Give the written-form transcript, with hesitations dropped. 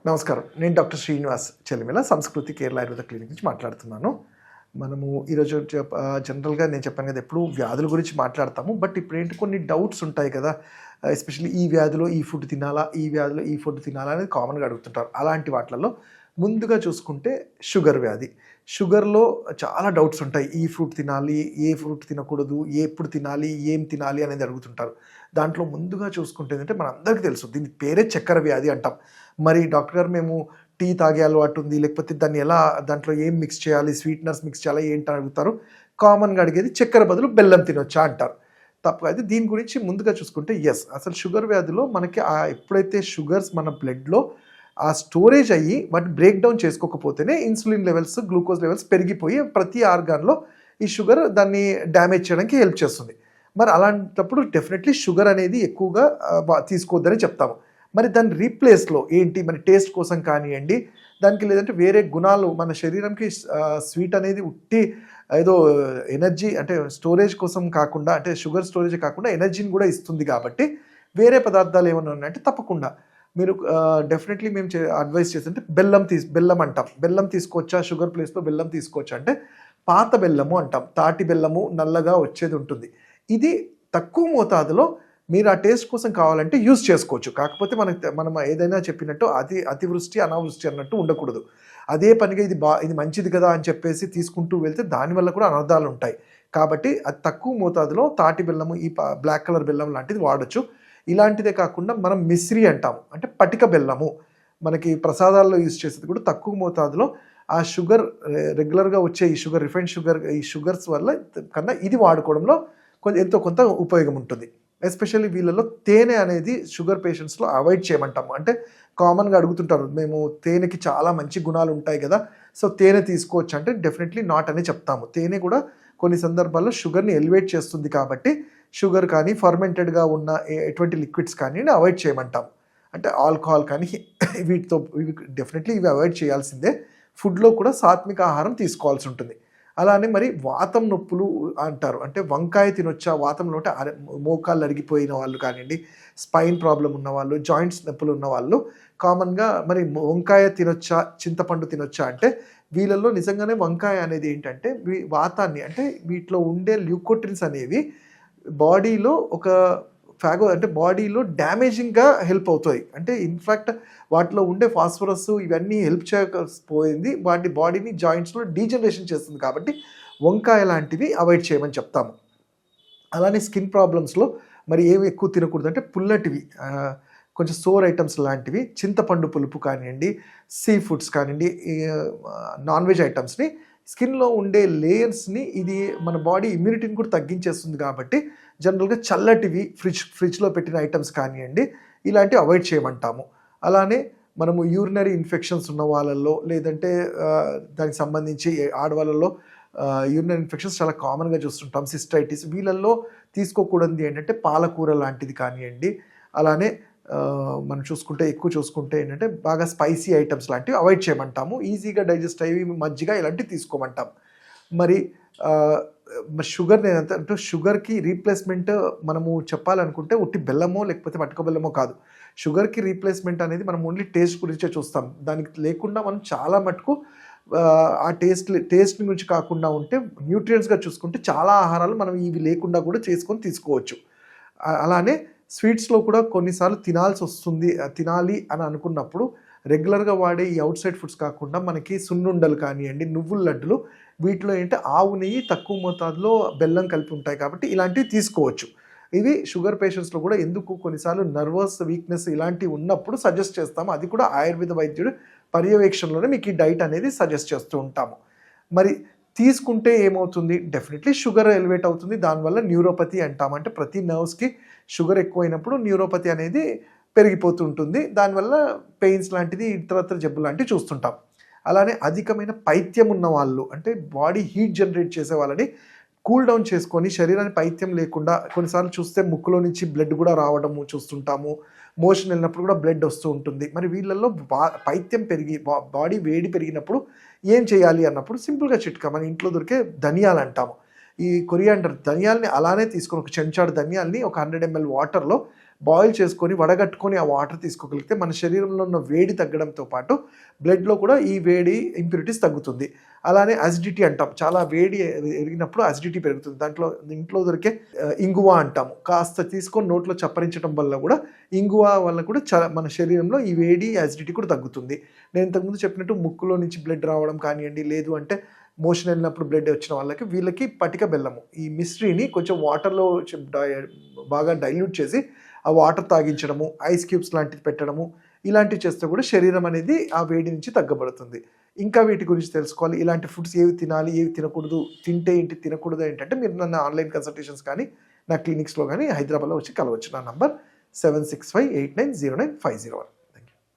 నమస్కారం. నేను డాక్టర్ శ్రీనివాస్ చెలిమిల సంస్కృతి కేరళ ఆయుర్వేద క్లినిక్ నుంచి మాట్లాడుతున్నాను. మనము ఈరోజు జనరల్‌గా నేను చెప్పాను కదా! ఎప్పుడు వ్యాధుల గురించి మాట్లాడతాము. బట్ ఇప్పుడేంటి కొన్ని డౌట్స్ ఉంటాయి కదా! ఎస్పెషల్లీ ఈ వ్యాధిలో ఈ ఫుడ్ తినాలా? ఈ వ్యాధిలో ఈ ఫుడ్ తినాలా? అనేది కామన్‌గా అడుగుతుంటారు. అలాంటి వాట్లలో ముందుగా చూసుకుంటే షుగర్ వ్యాధి. షుగర్‌లో చాలా డౌట్స్ ఉంటాయి. ఈ ఫ్రూట్ తినాలి, ఏ ఫ్రూట్ తినకూడదు, ఎప్పుడు తినాలి, ఏం తినాలి అనేది అడుగుతుంటారు. దాంట్లో ముందుగా చూసుకుంటే ఏంటంటే మనందరికీ తెలుసు. దీని పేరే చక్కెర వ్యాధి అంటాం. మరి డాక్టర్ గారు మేము టీ తాగే అలవాటు ఉంది, లేకపోతే దాన్ని ఎలా దాంట్లో ఏం మిక్స్ చేయాలి, స్వీట్‌నర్స్ మిక్స్ చేయాలా ఏంటి అని అడుగుతారు. కామన్‌గా అడిగేది చక్కెర బదులు బెల్లం తినొచ్చా అంటారు. తప్పు. అయితే దీని గురించి ముందుగా చూసుకుంటే యెస్. అసలు షుగర్ వ్యాధిలో మనకి ఎప్పుడైతే షుగర్స్ మన బ్లడ్‌లో స్టోరేజ్ అయ్యి వాటిని బ్రేక్ డౌన్ చేసుకోకపోతేనే ఇన్సులిన్ లెవెల్స్, గ్లూకోజ్ లెవెల్స్ పెరిగిపోయి ప్రతి ఆర్గాన్‌లో ఈ షుగర్ దాన్ని డ్యామేజ్ చేయడానికి హెల్ప్ చేస్తుంది. మరి అలాంటప్పుడు డెఫినెట్‌లీ షుగర్ అనేది ఎక్కువగా తీసుకోవద్దని చెప్తాము. మరి దాని రీప్లేస్‌లో ఏంటి మరి టేస్ట్ కోసం కానియండి, దానికి లేదంటే వేరే గుణాలు మన శరీరంకి స్వీట్ అనేది ఉట్టి ఏదో ఎనర్జీ అంటే స్టోరేజ్ కోసం కాకుండా అంటే షుగర్ స్టోరేజే కాకుండా ఎనర్జీని కూడా ఇస్తుంది కాబట్టి వేరే పదార్థాలు ఏమన్నా ఉన్నాయంటే తప్పకుండా మీరు డెఫినెట్‌లీ మేము అడ్వైస్ చేసేంటే బెల్లం అంటాం. బెల్లం తీసుకోవచ్చా? షుగర్ ప్లేస్‌లో బెల్లం తీసుకోవచ్చా? అంటే పాత బెల్లము అంటాం. తాటి బెల్లము నల్లగా వచ్చేది ఉంటుంది. ఇది తక్కువ మోతాదులో మీరు ఆ టేస్ట్ కోసం కావాలంటే యూజ్ చేసుకోవచ్చు. కాకపోతే మనం ఏదైనా చెప్పినట్టు అతివృష్టి, అనావృష్టి అన్నట్టు ఉండకూడదు. అదే పనిగా ఇది మంచిది కదా అని చెప్పేసి తీసుకుంటూ వెళ్తే దానివల్ల కూడా అనర్థాలుంటాయి. కాబట్టి అది తక్కువ మోతాదులో తాటి బెల్లము, ఈ బ్లాక్ కలర్ బెల్లం లాంటిది వాడొచ్చు. ఇలాంటిదే కాకుండా మనం మిశ్రీ అంటాము. అంటే పటిక బెల్లము. మనకి ప్రసాదాల్లో యూజ్ చేసేది కూడా తక్కువ మోతాదులో ఆ షుగర్ రెగ్యులర్‌గా వచ్చే ఈ షుగర్, రిఫైన్డ్ షుగర్, ఈ షుగర్స్ వల్ల కన్నా ఇది వాడుకోవడంలో ఎంతో కొంత ఉపయోగం ఉంటుంది. ఎస్పెషల్లీ వీళ్ళలో తేనె అనేది షుగర్ పేషెంట్స్‌లో అవాయిడ్ చేయమంటాము. అంటే కామన్‌గా అడుగుతుంటారు. మేము తేనెకి చాలా మంచి గుణాలు ఉంటాయి కదా! సో తేనె తీసుకోవచ్చా? అంటే డెఫినెట్‌లీ నాట్ అనే చెప్తాము. తేనె కూడా కొన్ని సందర్భాల్లో షుగర్‌ని ఎలివేట్ చేస్తుంది కాబట్టి షుగర్ కానీ, ఫర్మెంటెడ్‌గా ఉన్న ఎటువంటి లిక్విడ్స్ కానియండి అవాయిడ్ చేయమంటాం. అంటే ఆల్కహాల్ కానీ ఇవి డెఫినెట్‌లీ అవాయిడ్ చేయాల్సిందే. ఫుడ్‌లో కూడా సాత్విక ఆహారం తీసుకోవాల్సి ఉంటుంది. అలానే మరి వాతం నొప్పులు అంటారు. అంటే వంకాయ తినొచ్చా? వాతంలో అంటే మోకాళ్ళు అరిగిపోయిన వాళ్ళు కానియండి, స్పైన్ ప్రాబ్లమ్ ఉన్నవాళ్ళు, జాయింట్స్ నొప్పులు ఉన్నవాళ్ళు కామన్‌గా మరి వంకాయ తినొచ్చా? చింతపండు తినొచ్చా? అంటే వీళ్ళలో నిజంగానే వంకాయ అనేది ఏంటంటే వాతాన్ని అంటే వీటిలో ఉండే ల్యూకోట్రిన్స్ అనేవి బాడీలో అంటే బాడీలో డ్యామేజింగ్‌గా హెల్ప్ అవుతాయి. అంటే ఇన్‌ఫాక్ట్ వాటిలో ఉండే ఫాస్ఫరస్ ఇవన్నీ హెల్ప్ చేయకపోయింది వాటి బాడీని జాయింట్స్‌లో డీజనరేషన్ చేస్తుంది కాబట్టి వంకాయ లాంటివి అవాయిడ్ చేయమని చెప్తాము. అలానే స్కిన్ ప్రాబ్లమ్స్‌లో మరి ఏవి ఎక్కువ తినకూడదంటే పుల్లటివి కొంచెం సోర్ ఐటమ్స్ లాంటివి, చింతపండు పులుపు కానియండి, సీ ఫుడ్స్ కానియండి, నాన్ వెజ్ ఐటమ్స్‌ని స్కిన్‌లో ఉండే లేయర్స్‌ని ఇది మన బాడీ ఇమ్యూనిటీని కూడా తగ్గించేస్తుంది కాబట్టి జనరల్‌గా చల్లటివి ఫ్రిడ్జ్‌లో పెట్టిన ఐటమ్స్ కానియండి, ఇలాంటివి అవాయిడ్ చేయమంటాము. అలానే మనము యూరినరీ ఇన్ఫెక్షన్స్ ఉన్న వాళ్ళల్లో లేదంటే దానికి సంబంధించి ఆడవాళ్ళలో యూరినరీ ఇన్ఫెక్షన్స్ చాలా కామన్‌గా చూస్తుంటాం. సిస్టైటిస్ వీళ్ళల్లో తీసుకోకూడనిది ఏంటంటే పాలకూర లాంటిది కానియండి, అలానే మనం ఎక్కువ చూసుకుంటే ఏంటంటే బాగా స్పైసీ ఐటమ్స్ లాంటివి అవాయిడ్ చేయమంటాము. ఈజీగా డైజెస్ట్ అయ్యి మజ్జిగ ఇలాంటివి తీసుకోమంటాం. మరి షుగర్ అంటే షుగర్‌కి రీప్లేస్‌మెంట్ మనము చెప్పాలనుకుంటే ఉట్టి బెల్లమో లేకపోతే పటిక బెల్లమో కాదు. షుగర్‌కి రీప్లేస్‌మెంట్ అనేది మనం ఓన్లీ టేస్ట్ గురించే చూస్తాం. దానికి లేకుండా మనం చాలా మటుకు ఆ టేస్ట్ గురించి కాకుండా ఉంటే న్యూట్రియంట్స్‌గా చూసుకుంటే చాలా ఆహారాలు మనం ఇవి లేకుండా కూడా చేసుకొని తీసుకోవచ్చు. అలానే స్వీట్స్‌లో కూడా కొన్నిసార్లు తినాలి అని అనుకున్నప్పుడు రెగ్యులర్‌గా వాడే ఈ ఔట్ సైడ్ ఫుడ్స్ కాకుండా మనకి సున్నుండలు కానియండి, నువ్వుల లడ్డులు వీటిలో ఆవు నెయ్యి తక్కువ మోతాదులో బెల్లం కలిపి ఉంటాయి కాబట్టి ఇలాంటివి తీసుకోవచ్చు. ఇవి షుగర్ పేషెంట్స్‌లో కూడా ఎందుకు కొన్నిసార్లు నర్వస్ వీక్‌నెస్ ఇలాంటివి ఉన్నప్పుడు సజెస్ట్ చేస్తాము. అది కూడా ఆయుర్వేద వైద్యుడు పర్యవేక్షణలోనే మీకు ఈ డైట్ అనేది సజెస్ట్ చేస్తూ ఉంటాము. మరి తీసుకుంటే ఏమవుతుంది? డెఫినెట్‌లీ షుగర్ ఎలివేట్ అవుతుంది. దానివల్ల న్యూరోపతి అంటాం. అంటే ప్రతి నర్వ్స్‌కి షుగర్ ఎక్కువైనప్పుడు న్యూరోపతి అనేది పెరిగిపోతూ ఉంటుంది. దానివల్ల పెయిన్స్ లాంటిది ఇతరత్ర జబ్బులు లాంటివి చూస్తుంటాం. అలానే అధికమైన పైత్యం ఉన్న వాళ్ళు అంటే బాడీ హీట్ జనరేట్ చేసే వాళ్ళని కూల్ డౌన్ చేసుకొని శరీరానికి పైత్యం లేకుండా కొన్నిసార్లు చూస్తే ముక్కులో నుంచి బ్లడ్ కూడా రావడము చూస్తుంటాము. మోషన్ వెళ్ళినప్పుడు కూడా బ్లడ్ వస్తూ ఉంటుంది. మరి వీళ్ళల్లో పైత్యం పెరిగి బాడీ వేడి పెరిగినప్పుడు ఏం చేయాలి అన్నప్పుడు సింపుల్‌గా చిట్కా మన ఇంట్లో దొరికే ధనియాలు అంటాము. ఈ కొరియాండర్ ధనియాల్ని అలానే తీసుకొని ఒక చెంచాడు ధనియాల్ని ఒక 100 ml వాటర్‌లో బాయిల్ చేసుకొని వడగట్టుకొని ఆ వాటర్ తీసుకోగలిగితే మన శరీరంలో ఉన్న వేడి తగ్గడంతో పాటు బ్లడ్లో కూడా ఈ వేడి ఇంప్యూరిటీస్ తగ్గుతుంది. అలానే అసిడిటీ అంటాం, చాలా వేడి ఎరిగినప్పుడు అసిడిటీ పెరుగుతుంది. ఇంట్లో దొరికే ఇంగువ అంటాము, కాస్త తీసుకొని నోట్లో చప్పరించడం వల్ల కూడా ఇంగువ వల్ల కూడా మన శరీరంలో ఈ వేడి అసిడిటీ కూడా తగ్గుతుంది. నేను ఇంతకుముందు చెప్పినట్టు ముక్కులో నుంచి బ్లడ్ రావడం కానివ్వండి, లేదు అంటే మోషన్ వెళ్ళినప్పుడు బ్లడ్ వచ్చిన వీళ్ళకి పటిక బెల్లము ఈ మిశ్రీని కొంచెం వాటర్లో బాగా డైల్యూట్ చేసి ఆ వాటర్ తాగించడము, ఐస్ క్యూబ్స్ లాంటివి పెట్టడము, ఇలాంటివి చేస్తే కూడా శరీరం అనేది ఆ వేడి నుంచి తగ్గబడుతుంది. ఇంకా వీటి గురించి తెలుసుకోవాలి, ఇలాంటి ఫుడ్స్ ఏవి తినాలి ఏవి తినకూడదు, తింటే ఏంటి తినకూడదు ఏంటంటే మీరు నన్ను ఆన్లైన్ కన్సల్టేషన్స్ కానీ నా క్లినిక్స్లో కానీ హైదరాబాద్లో వచ్చి కలవచ్చు. నా నంబర్ 7658909501.